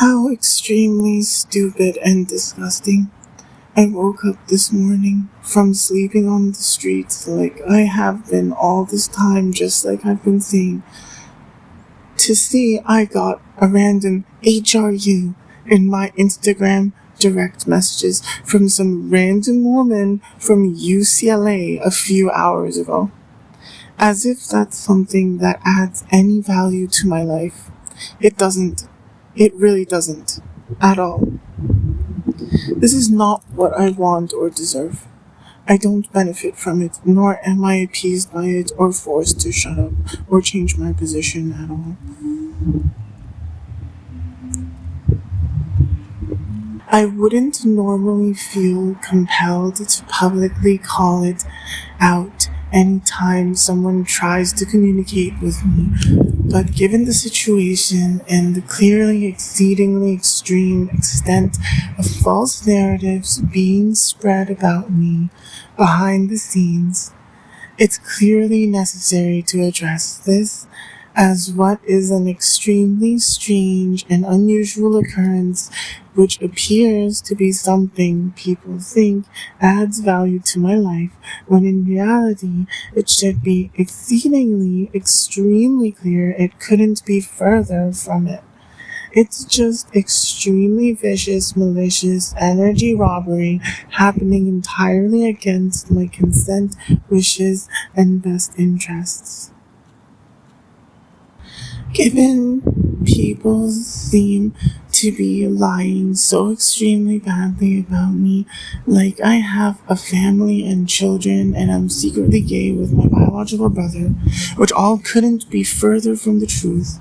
How extremely stupid and disgusting. I woke up this morning from sleeping on the streets like I have been all this time, just like I've been saying, to see I got a random HRU in my Instagram direct messages from some random woman from UCLA a few hours ago. As if that's something that adds any value to my life. It doesn't. It really doesn't. At all. This is not what I want or deserve. I don't benefit from it, nor am I appeased by it or forced to shut up or change my position at all. I wouldn't normally feel compelled to publicly call it out anytime someone tries to communicate with me, but given the situation and the clearly exceedingly extreme extent of false narratives being spread about me behind the scenes, it's clearly necessary to address this as what is an extremely strange and unusual occurrence which appears to be something people think adds value to my life, when in reality it should be exceedingly, extremely clear it couldn't be further from it. It's just extremely vicious, malicious energy robbery happening entirely against my consent, wishes, and best interests. Given people seem to be lying so extremely badly about me, like I have a family and children and I'm secretly gay with my biological brother, which all couldn't be further from the truth,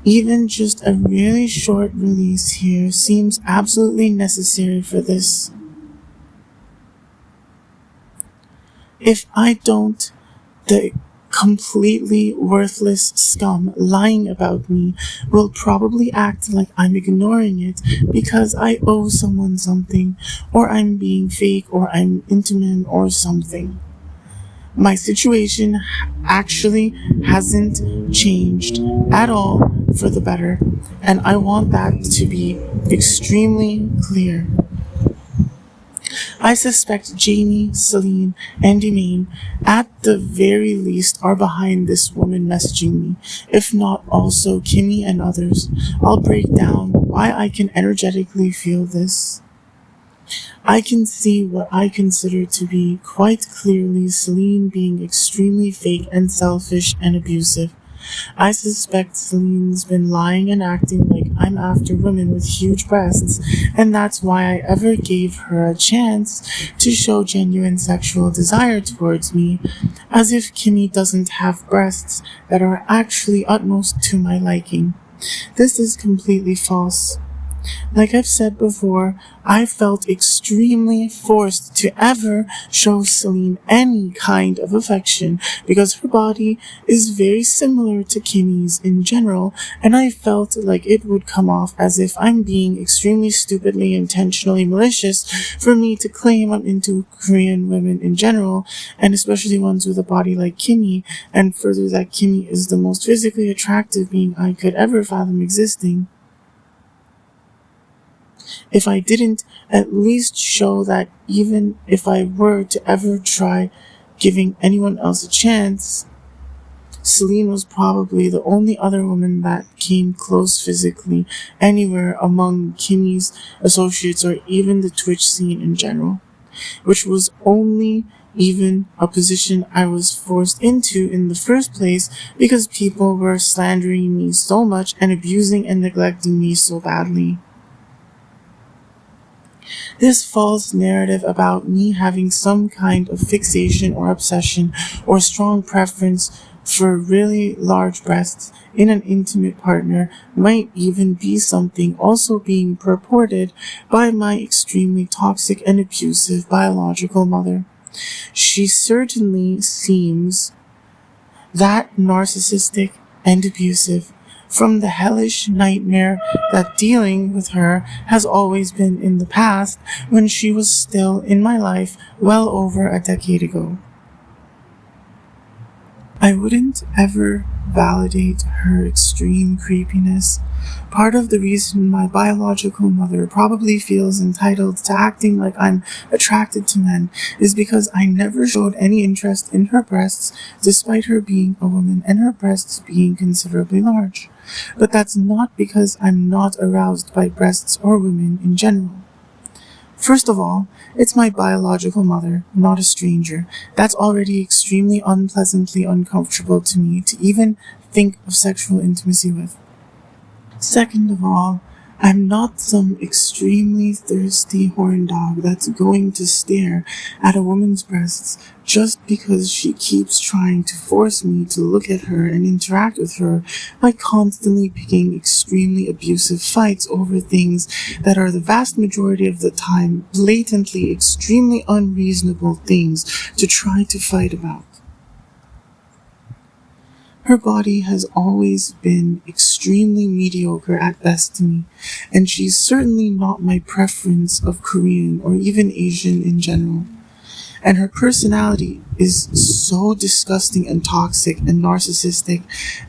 even just a really short release here seems absolutely necessary for this. If I don't, the completely worthless scum lying about me will probably act like I'm ignoring it because I owe someone something, or I'm being fake, or I'm intimate, or something. My situation actually hasn't changed at all for the better, and I want that to be extremely clear. I suspect Jamie, Celine, and Emaine, at the very least, are behind this woman messaging me, if not also Kimmy and others. I'll break down why I can energetically feel this. I can see what I consider to be quite clearly Celine being extremely fake and selfish and abusive. I suspect Celine's been lying and acting like I'm after women with huge breasts, and that's why I ever gave her a chance to show genuine sexual desire towards me, as if Kimmy doesn't have breasts that are actually utmost to my liking. This is completely false. Like I've said before, I felt extremely forced to ever show Celine any kind of affection because her body is very similar to Kimmy's in general, and I felt like it would come off as if I'm being extremely stupidly intentionally malicious for me to claim I'm into Korean women in general, and especially ones with a body like Kimmy, and further that Kimmy is the most physically attractive being I could ever fathom existing. If I didn't at least show that even if I were to ever try giving anyone else a chance, Celine was probably the only other woman that came close physically anywhere among Kimmy's associates or even the Twitch scene in general, which was only even a position I was forced into in the first place because people were slandering me so much and abusing and neglecting me so badly. This false narrative about me having some kind of fixation or obsession or strong preference for really large breasts in an intimate partner might even be something also being purported by my extremely toxic and abusive biological mother. She certainly seems that narcissistic and abusive from the hellish nightmare that dealing with her has always been in the past when she was still in my life well over a decade ago. I wouldn't ever validate her extreme creepiness. Part of the reason my biological mother probably feels entitled to acting like I'm attracted to men is because I never showed any interest in her breasts, despite her being a woman and her breasts being considerably large. But that's not because I'm not aroused by breasts or women in general. First of all, it's my biological mother, not a stranger. That's already extremely unpleasantly uncomfortable to me to even think of sexual intimacy with. Second of all, I'm not some extremely thirsty horn dog that's going to stare at a woman's breasts just because she keeps trying to force me to look at her and interact with her by constantly picking extremely abusive fights over things that are the vast majority of the time blatantly extremely unreasonable things to try to fight about. Her body has always been extremely mediocre at best to me, and she's certainly not my preference of Korean or even Asian in general. And her personality is so disgusting and toxic and narcissistic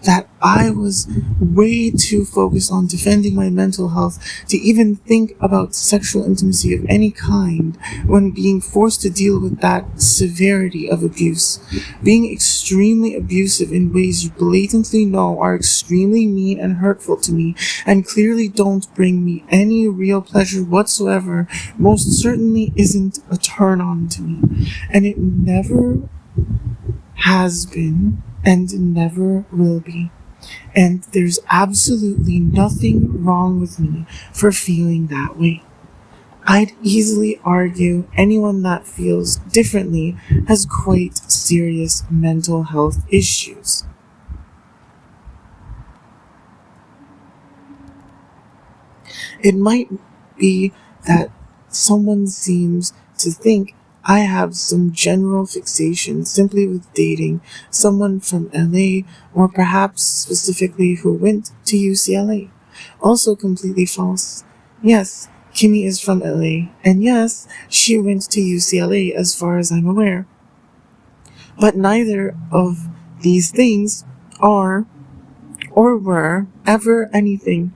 that I was way too focused on defending my mental health to even think about sexual intimacy of any kind when being forced to deal with that severity of abuse. Being extremely abusive in ways you blatantly know are extremely mean and hurtful to me and clearly don't bring me any real pleasure whatsoever most certainly isn't a turn on to me. And it never has been and never will be. And there's absolutely nothing wrong with me for feeling that way. I'd easily argue anyone that feels differently has quite serious mental health issues. It might be that someone seems to think I have some general fixation simply with dating someone from LA or perhaps specifically who went to UCLA. Also completely false. Yes, Kimmy is from LA, and yes, she went to UCLA as far as I'm aware. But neither of these things are or were ever anything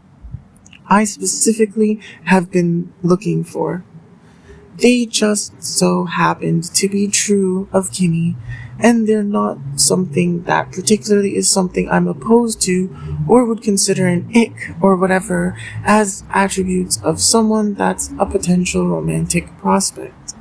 I specifically have been looking for. They just so happened to be true of Kimmy, and they're not something that particularly is something I'm opposed to or would consider an ick or whatever as attributes of someone that's a potential romantic prospect.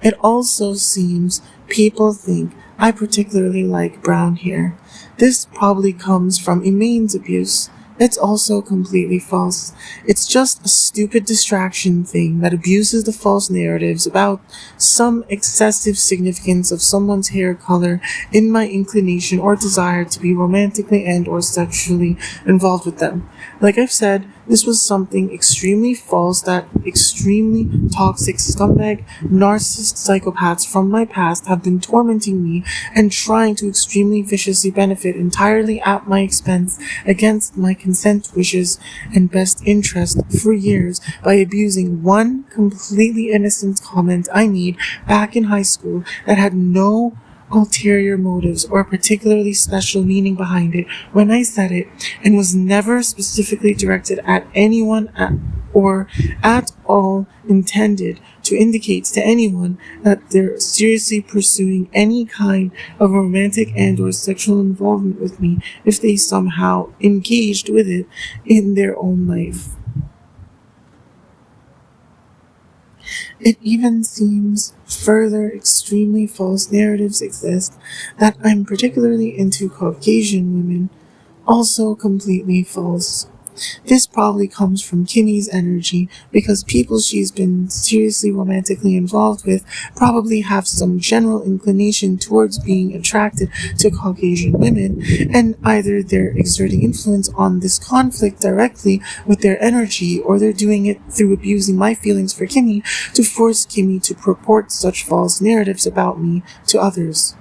It also seems people think I particularly like brown hair. This probably comes from Imaine's abuse. It's also completely false. It's just a stupid distraction thing that abuses the false narratives about some excessive significance of someone's hair color in my inclination or desire to be romantically and or sexually involved with them. Like I've said, this was something extremely false that extremely toxic scumbag narcissist psychopaths from my past have been tormenting me and trying to extremely viciously benefit entirely at my expense against my consent wishes and best interest for years by abusing one completely innocent comment I made back in high school that had no ulterior motives or particularly special meaning behind it when I said it and was never specifically directed at anyone or at all intended to indicate to anyone that they're seriously pursuing any kind of romantic and or sexual involvement with me if they somehow engaged with it in their own life. It even seems further extremely false narratives exist that I'm particularly into Caucasian women, also completely false. This probably comes from Kimmy's energy because people she's been seriously romantically involved with probably have some general inclination towards being attracted to Caucasian women, and either they're exerting influence on this conflict directly with their energy or they're doing it through abusing my feelings for Kimmy to force Kimmy to purport such false narratives about me to others.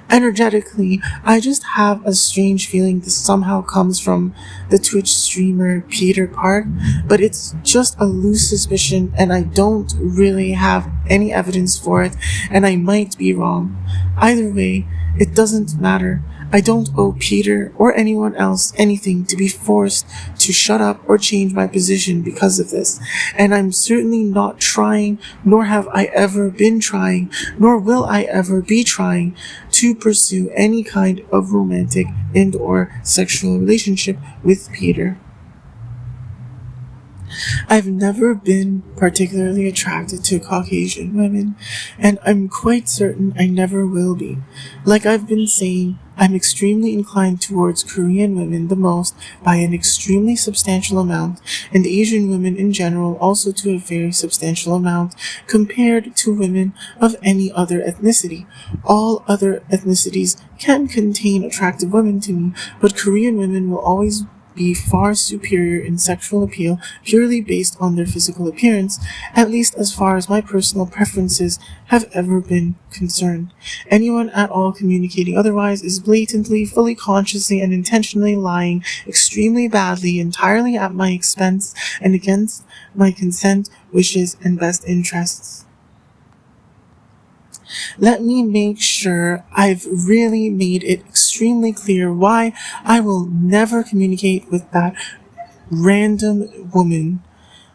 Energetically, I just have a strange feeling this somehow comes from the Twitch streamer Peter Park, but it's just a loose suspicion and I don't really have any evidence for it, and I might be wrong. Either way, it doesn't matter. I don't owe Peter or anyone else anything to be forced to shut up or change my position because of this, and I'm certainly not trying, nor have I ever been trying, nor will I ever be trying to pursue any kind of romantic and or sexual relationship with Peter. I've never been particularly attracted to Caucasian women, and I'm quite certain I never will be. Like I've been saying, I'm extremely inclined towards Korean women the most by an extremely substantial amount, and Asian women in general also to a very substantial amount compared to women of any other ethnicity. All other ethnicities can contain attractive women to me, but Korean women will always be far superior in sexual appeal purely based on their physical appearance, at least as far as my personal preferences have ever been concerned. Anyone at all communicating otherwise is blatantly, fully consciously, and intentionally lying extremely badly, entirely at my expense and against my consent, wishes, and best interests. Let me make sure I've really made it extremely clear why I will never communicate with that random woman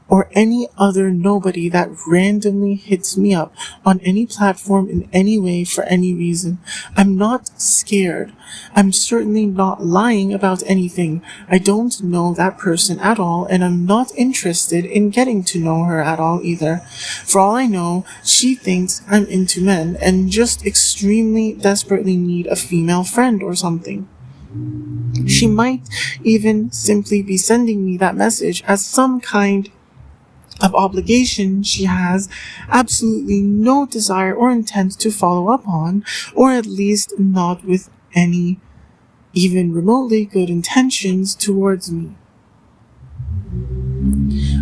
or any other nobody that randomly hits me up on any platform in any way for any reason. I'm not scared. I'm certainly not lying about anything. I don't know that person at all, and I'm not interested in getting to know her at all either. For all I know, she thinks I'm into men and just extremely desperately need a female friend or something. She might even simply be sending me that message as some kind of obligation she has absolutely no desire or intent to follow up on, or at least not with any even remotely good intentions towards me.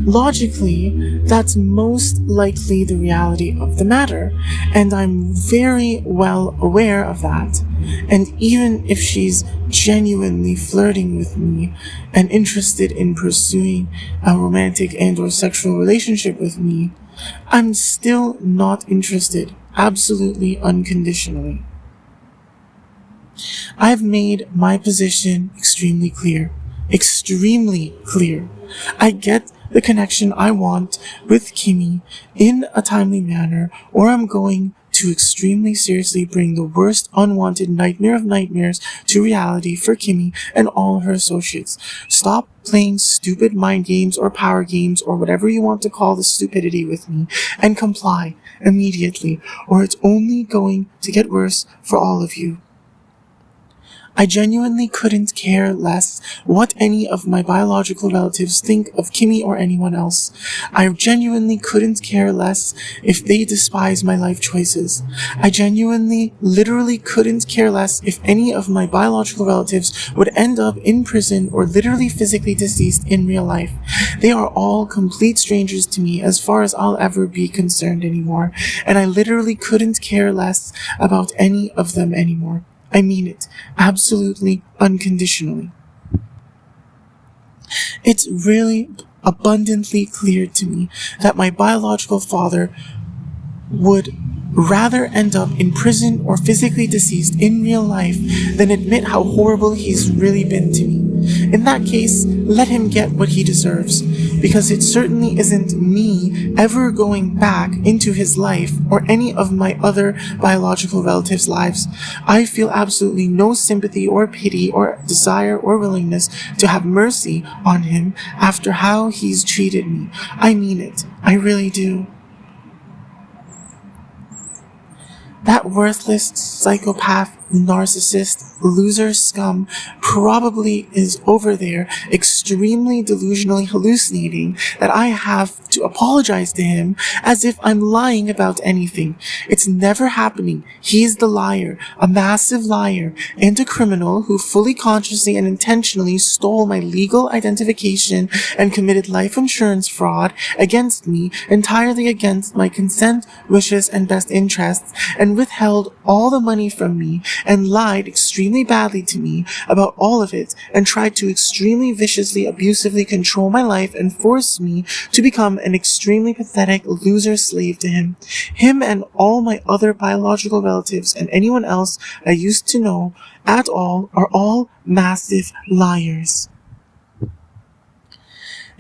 Logically, that's most likely the reality of the matter, and I'm very well aware of that. And even if she's genuinely flirting with me and interested in pursuing a romantic and or sexual relationship with me, I'm still not interested, absolutely unconditionally. I've made my position extremely clear. Extremely clear. I get the connection I want with Kimmy in a timely manner, or I'm going to extremely seriously bring the worst unwanted nightmare of nightmares to reality for Kimmy and all her associates. Stop playing stupid mind games or power games or whatever you want to call the stupidity with me, and comply immediately, or it's only going to get worse for all of you. I genuinely couldn't care less what any of my biological relatives think of Kimmy or anyone else. I genuinely couldn't care less if they despise my life choices. I genuinely, literally couldn't care less if any of my biological relatives would end up in prison or literally physically deceased in real life. They are all complete strangers to me as far as I'll ever be concerned anymore, and I literally couldn't care less about any of them anymore. I mean it, absolutely, unconditionally. It's really abundantly clear to me that my biological father would rather end up in prison or physically deceased in real life than admit how horrible he's really been to me. In that case, let him get what he deserves, because it certainly isn't me ever going back into his life or any of my other biological relatives' lives. I feel absolutely no sympathy or pity or desire or willingness to have mercy on him after how he's treated me. I mean it. I really do. That worthless psychopath narcissist, loser scum probably is over there extremely delusionally hallucinating that I have to apologize to him as if I'm lying about anything. It's never happening. He's the liar, a massive liar, and a criminal who fully consciously and intentionally stole my legal identification and committed life insurance fraud against me, entirely against my consent, wishes, and best interests, and withheld all the money from me and lied extremely badly to me about all of it and tried to extremely viciously, abusively control my life and force me to become an extremely pathetic loser slave to him. Him and all my other biological relatives and anyone else I used to know at all are all massive liars.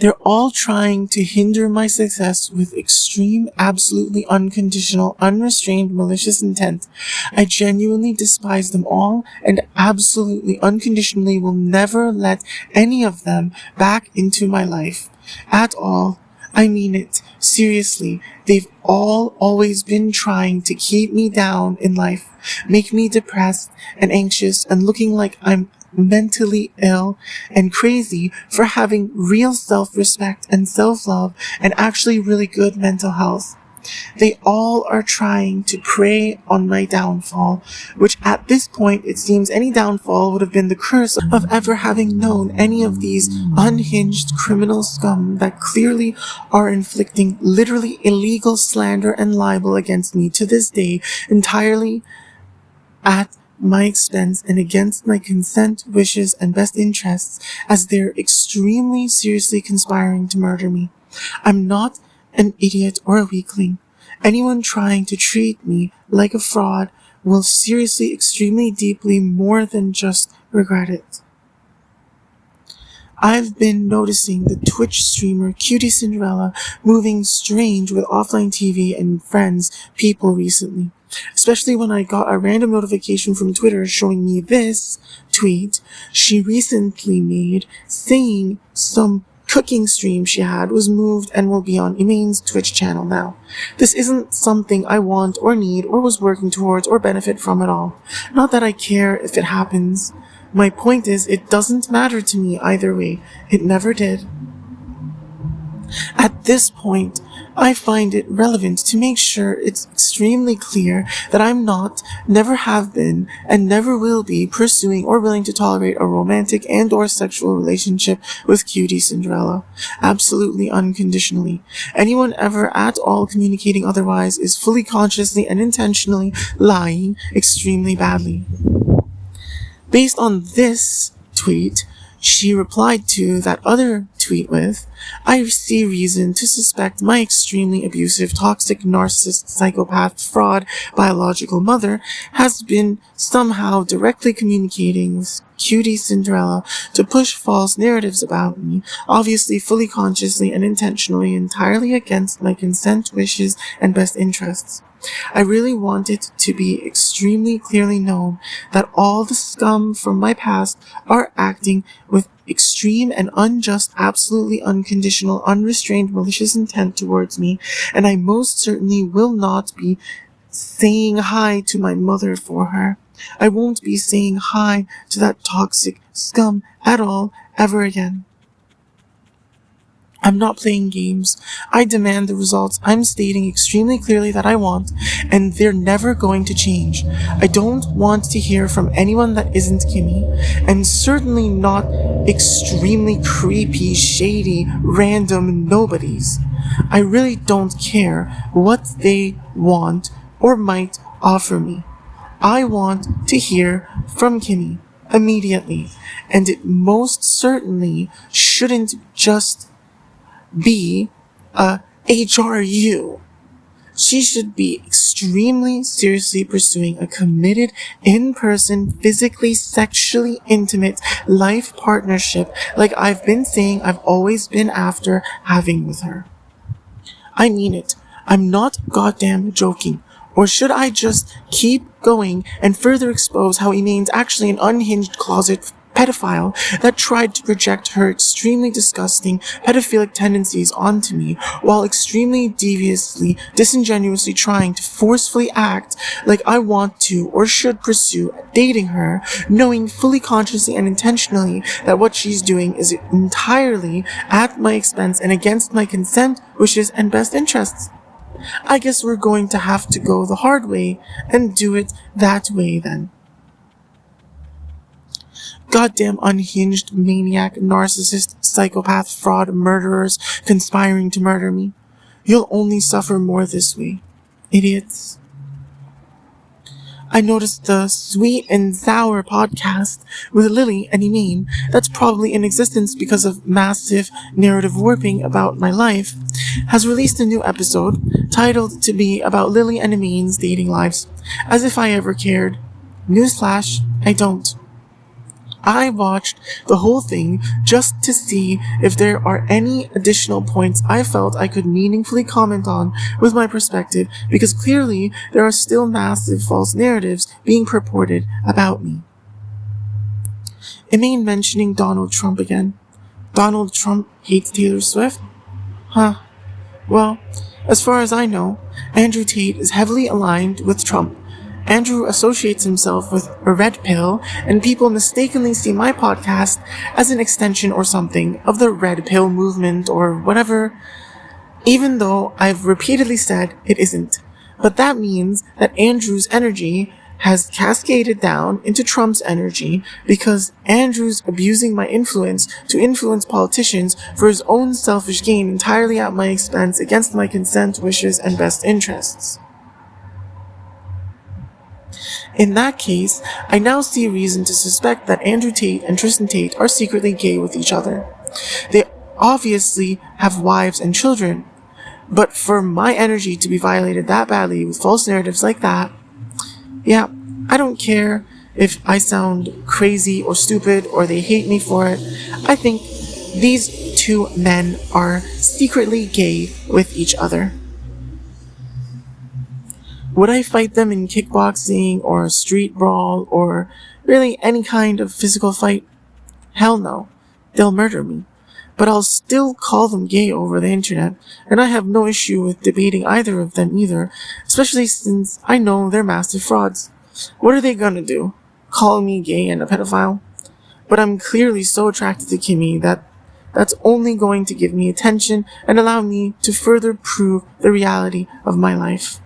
They're all trying to hinder my success with extreme, absolutely unconditional, unrestrained, malicious intent. I genuinely despise them all and absolutely, unconditionally will never let any of them back into my life. At all. I mean it. Seriously. They've all always been trying to keep me down in life, make me depressed and anxious and looking like I'm mentally ill and crazy for having real self-respect and self-love and actually really good mental health. They all are trying to prey on my downfall, which at this point it seems any downfall would have been the curse of ever having known any of these unhinged criminal scum that clearly are inflicting literally illegal slander and libel against me to this day entirely at my expense and against my consent, wishes, and best interests as they're extremely seriously conspiring to murder me. I'm not an idiot or a weakling. Anyone trying to treat me like a fraud will seriously, extremely deeply, more than just regret it. I've been noticing the Twitch streamer Cutie Cinderella moving strange with offline TV and friends people recently. Especially when I got a random notification from Twitter showing me this tweet she recently made saying some cooking stream she had was moved and will be on Imaine's Twitch channel now. This isn't something I want or need or was working towards or benefit from at all. Not that I care if it happens. My point is, it doesn't matter to me either way. It never did. At this point, I find it relevant to make sure it's extremely clear that I'm not, never have been, and never will be pursuing or willing to tolerate a romantic and or sexual relationship with Cutie Cinderella. Absolutely unconditionally. Anyone ever at all communicating otherwise is fully consciously and intentionally lying extremely badly. Based on this tweet, she replied to that other tweet with, I see reason to suspect my extremely abusive, toxic, narcissist, psychopath, fraud, biological mother has been somehow directly communicating with Cutie Cinderella to push false narratives about me, obviously fully consciously and intentionally entirely against my consent, wishes, and best interests. I really want it to be extremely clearly known that all the scum from my past are acting with extreme and unjust, absolutely unconditional, unrestrained, malicious intent towards me, and I most certainly will not be saying hi to my mother for her. I won't be saying hi to that toxic scum at all ever again. I'm not playing games. I demand the results I'm stating extremely clearly that I want, and they're never going to change. I don't want to hear from anyone that isn't Kimmy, and certainly not extremely creepy, shady, random nobodies. I really don't care what they want or might offer me. I want to hear from Kimmy immediately, and it most certainly shouldn't just be a HRU. She should be extremely seriously pursuing a committed, in-person, physically, sexually intimate life partnership like I've been saying I've always been after having with her. I mean it. I'm not goddamn joking. Or should I just keep going and further expose how Imaine's actually an unhinged closet pedophile that tried to project her extremely disgusting pedophilic tendencies onto me while extremely deviously, disingenuously trying to forcefully act like I want to or should pursue dating her, knowing fully consciously and intentionally that what she's doing is entirely at my expense and against my consent, wishes, and best interests. I guess we're going to have to go the hard way and do it that way then. Goddamn unhinged maniac, narcissist, psychopath, fraud, murderers conspiring to murder me. You'll only suffer more this way. Idiots. I noticed the Sweet and Sour podcast with Lily and Emayne that's probably in existence because of massive narrative warping about my life has released a new episode titled to be about Lily and Emayne's dating lives. As if I ever cared. Newsflash, I don't. I watched the whole thing just to see if there are any additional points I felt I could meaningfully comment on with my perspective, because clearly there are still massive false narratives being purported about me. Emayne mentioning Donald Trump again. Donald Trump hates Taylor Swift? Huh. Well, as far as I know, Andrew Tate is heavily aligned with Trump. Andrew associates himself with a red pill, and people mistakenly see my podcast as an extension or something of the red pill movement or whatever, even though I've repeatedly said it isn't. But that means that Andrew's energy has cascaded down into Trump's energy because Andrew's abusing my influence to influence politicians for his own selfish gain entirely at my expense against my consent, wishes, and best interests. In that case, I now see reason to suspect that Andrew Tate and Tristan Tate are secretly gay with each other. They obviously have wives and children, but for my energy to be violated that badly with false narratives like that, yeah, I don't care if I sound crazy or stupid or they hate me for it. I think these two men are secretly gay with each other. Would I fight them in kickboxing or a street brawl or really any kind of physical fight? Hell no. They'll murder me. But I'll still call them gay over the internet, and I have no issue with debating either of them either, especially since I know they're massive frauds. What are they gonna do? Call me gay and a pedophile? But I'm clearly so attracted to Kimmy that that's only going to give me attention and allow me to further prove the reality of my life.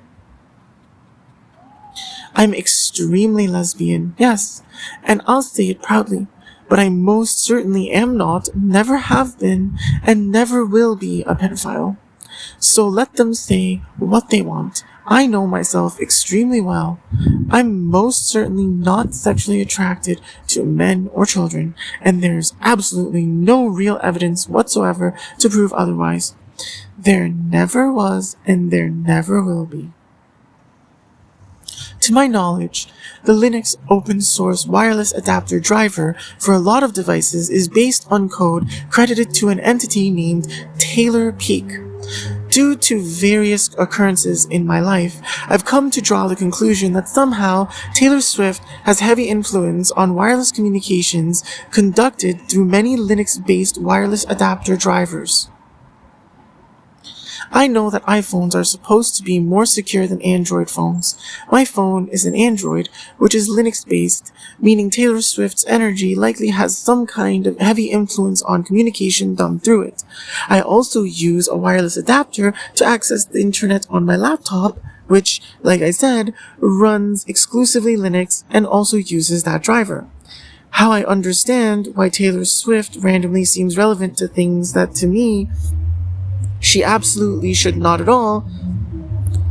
I'm extremely lesbian, yes, and I'll say it proudly, but I most certainly am not, never have been, and never will be a pedophile. So let them say what they want. I know myself extremely well. I'm most certainly not sexually attracted to men or children, and there's absolutely no real evidence whatsoever to prove otherwise. There never was, and there never will be. To my knowledge, the Linux open source wireless adapter driver for a lot of devices is based on code credited to an entity named Taylor Peak. Due to various occurrences in my life, I've come to draw the conclusion that somehow Taylor Swift has heavy influence on wireless communications conducted through many Linux-based wireless adapter drivers. I know that iPhones are supposed to be more secure than Android phones. My phone is an Android, which is Linux-based, meaning Taylor Swift's energy likely has some kind of heavy influence on communication done through it. I also use a wireless adapter to access the internet on my laptop, which, like I said, runs exclusively Linux and also uses that driver. How I understand why Taylor Swift randomly seems relevant to things that, to me, she absolutely should not at all,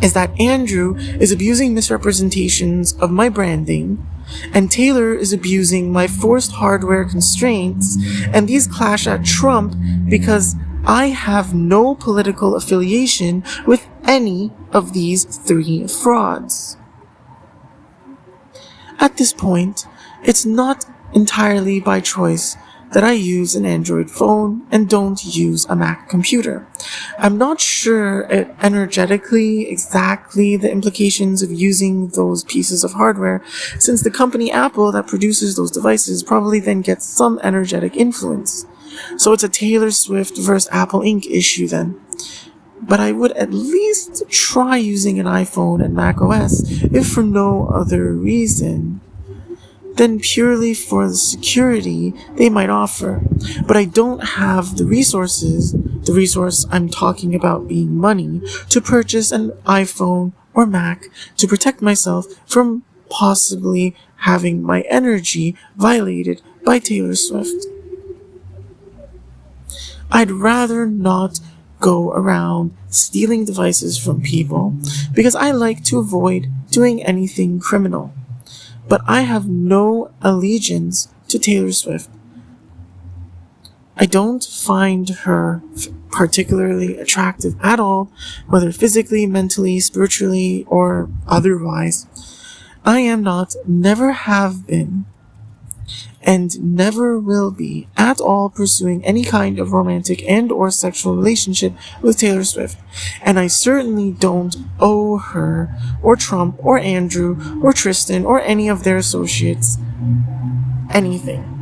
is that Andrew is abusing misrepresentations of my branding, and Taylor is abusing my forced hardware constraints, and these clash at Trump because I have no political affiliation with any of these three frauds. At this point, it's not entirely by choice that I use an Android phone and don't use a Mac computer. I'm not sure energetically exactly the implications of using those pieces of hardware, since the company Apple that produces those devices probably then gets some energetic influence. So it's a Taylor Swift versus Apple Inc. issue then. But I would at least try using an iPhone and Mac OS, if for no other reason than purely for the security they might offer. But I don't have the resource I'm talking about being money, to purchase an iPhone or Mac to protect myself from possibly having my energy violated by Taylor Swift. I'd rather not go around stealing devices from people because I like to avoid doing anything criminal. But I have no allegiance to Taylor Swift. I don't find her particularly attractive at all, whether physically, mentally, spiritually, or otherwise. I am not, never have been, and never will be at all pursuing any kind of romantic and or sexual relationship with Taylor Swift. And I certainly don't owe her, or Trump, or Andrew, or Tristan, or any of their associates anything.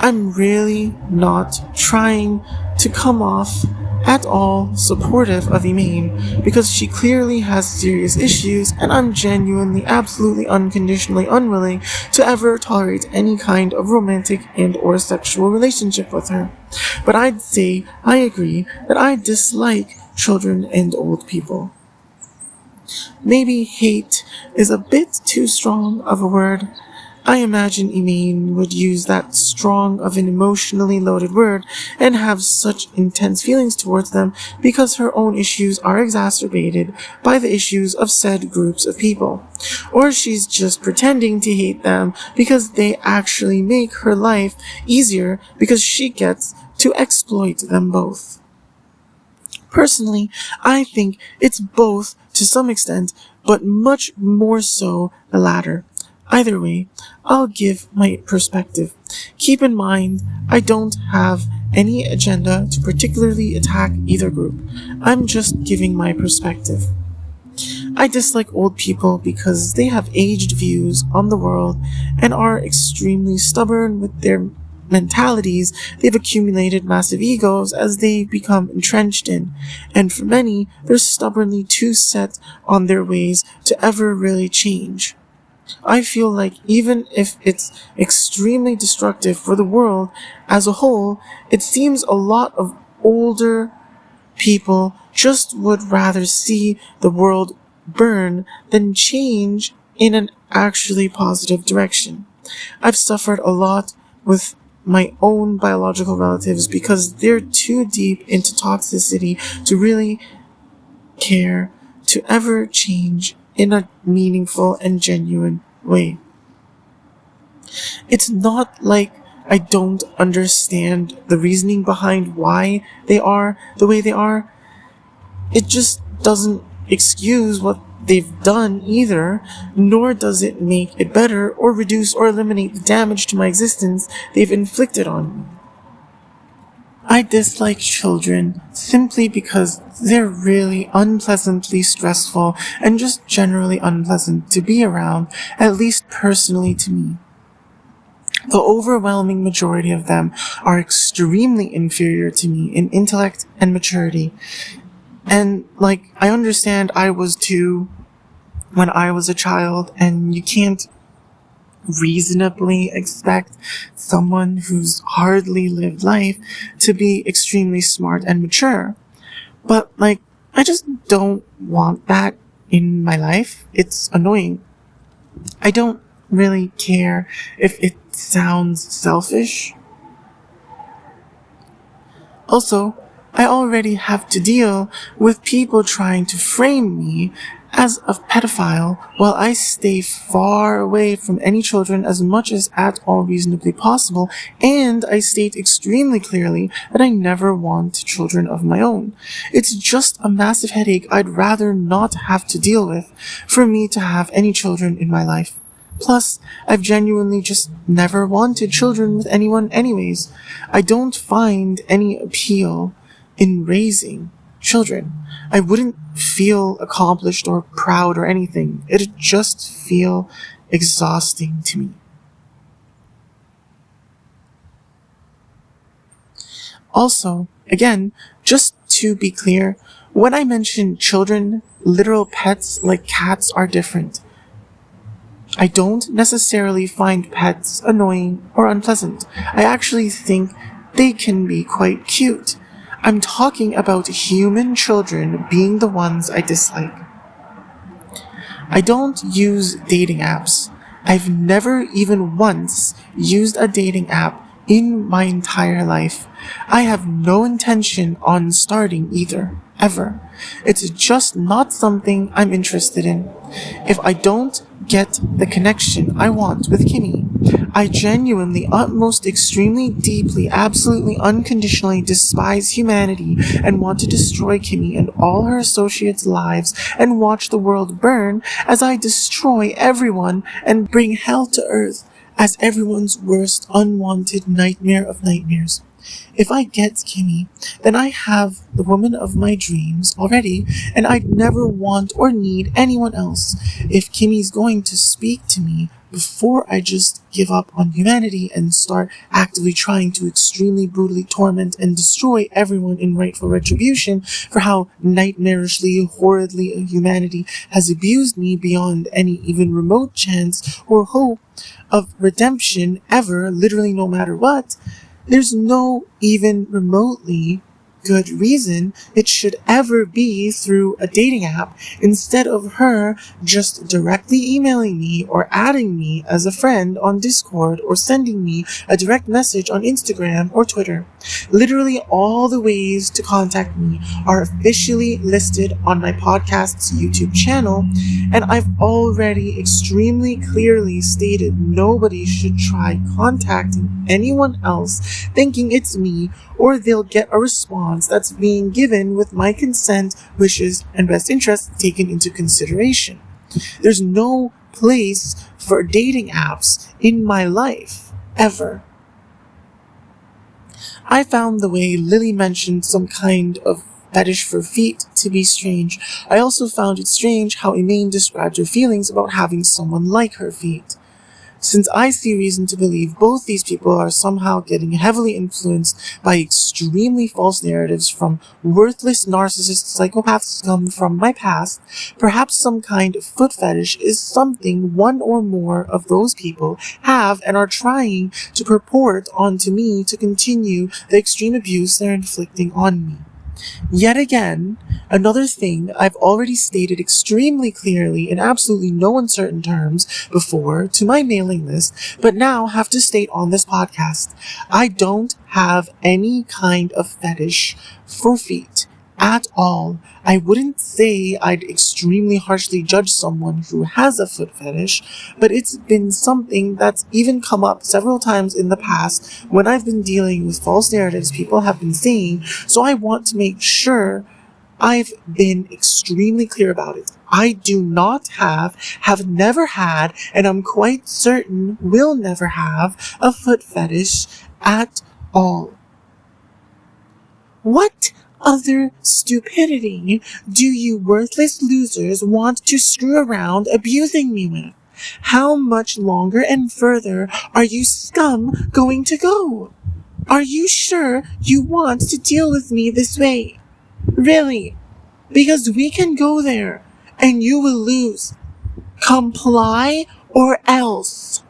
I'm really not trying to come off at all supportive of Iman, because she clearly has serious issues, and I'm genuinely, absolutely, unconditionally unwilling to ever tolerate any kind of romantic and or sexual relationship with her. But I'd say I agree that I dislike children and old people. Maybe hate is a bit too strong of a word. I imagine Iman would use that strong of an emotionally loaded word and have such intense feelings towards them because her own issues are exacerbated by the issues of said groups of people. Or she's just pretending to hate them because they actually make her life easier because she gets to exploit them both. Personally, I think it's both to some extent, but much more so the latter. Either way, I'll give my perspective. Keep in mind, I don't have any agenda to particularly attack either group. I'm just giving my perspective. I dislike old people because they have aged views on the world and are extremely stubborn with their mentalities they've accumulated massive egos as they become entrenched in, and for many, they're stubbornly too set on their ways to ever really change. I feel like even if it's extremely destructive for the world as a whole, it seems a lot of older people just would rather see the world burn than change in an actually positive direction. I've suffered a lot with my own biological relatives because they're too deep into toxicity to really care to ever change in a meaningful and genuine way. It's not like I don't understand the reasoning behind why they are the way they are. It just doesn't excuse what they've done either, nor does it make it better or reduce or eliminate the damage to my existence they've inflicted on me. I dislike children simply because they're really unpleasantly stressful and just generally unpleasant to be around, at least personally to me. The overwhelming majority of them are extremely inferior to me in intellect and maturity. And, I understand I was too when I was a child, and you can't reasonably expect someone who's hardly lived life to be extremely smart and mature. But, I just don't want that in my life. It's annoying. I don't really care if it sounds selfish. Also, I already have to deal with people trying to frame me as a pedophile while I stay far away from any children as much as at all reasonably possible, and I state extremely clearly that I never want children of my own. It's just a massive headache I'd rather not have to deal with for me to have any children in my life. Plus, I've genuinely just never wanted children with anyone anyways. I don't find any appeal in raising children. I wouldn't feel accomplished or proud or anything. It'd just feel exhausting to me. Also, again, just to be clear, when I mention children, literal pets like cats are different. I don't necessarily find pets annoying or unpleasant. I actually think they can be quite cute. I'm talking about human children being the ones I dislike. I don't use dating apps. I've never even once used a dating app in my entire life. I have no intention on starting either, ever. It's just not something I'm interested in. If I don't get the connection I want with Kimmy, I genuinely, utmost, extremely, deeply, absolutely, unconditionally despise humanity and want to destroy Kimmy and all her associates' lives and watch the world burn as I destroy everyone and bring hell to earth as everyone's worst unwanted nightmare of nightmares. If I get Kimmy, then I have the woman of my dreams already, and I'd never want or need anyone else. If Kimmy's going to speak to me before I just give up on humanity and start actively trying to extremely brutally torment and destroy everyone in rightful retribution for how nightmarishly, horridly humanity has abused me beyond any even remote chance or hope of redemption ever, literally no matter what, there's no even remotely good reason it should ever be through a dating app instead of her just directly emailing me or adding me as a friend on Discord or sending me a direct message on Instagram or Twitter. Literally all the ways to contact me are officially listed on my podcast's YouTube channel, and I've already extremely clearly stated nobody should try contacting anyone else thinking it's me, or they'll get a response that's being given with my consent, wishes, and best interests taken into consideration. There's no place for dating apps in my life, ever. I found the way Lily mentioned some kind of fetish for feet to be strange. I also found it strange how Elaine described her feelings about having someone like her feet. Since I see reason to believe both these people are somehow getting heavily influenced by extremely false narratives from worthless narcissist psychopath scum from my past, perhaps some kind of foot fetish is something one or more of those people have and are trying to purport onto me to continue the extreme abuse they're inflicting on me. Yet again, another thing I've already stated extremely clearly in absolutely no uncertain terms before to my mailing list, but now have to state on this podcast. I don't have any kind of fetish for feet at all. I wouldn't say I'd extremely harshly judge someone who has a foot fetish, but it's been something that's even come up several times in the past when I've been dealing with false narratives people have been saying, so I want to make sure I've been extremely clear about it. I do not have never had, and I'm quite certain will never have a foot fetish at all. What other stupidity do you worthless losers want to screw around abusing me with? How much longer and further are you scum going to go? Are you sure you want to deal with me this way? Really? Because we can go there and you will lose. Comply or else.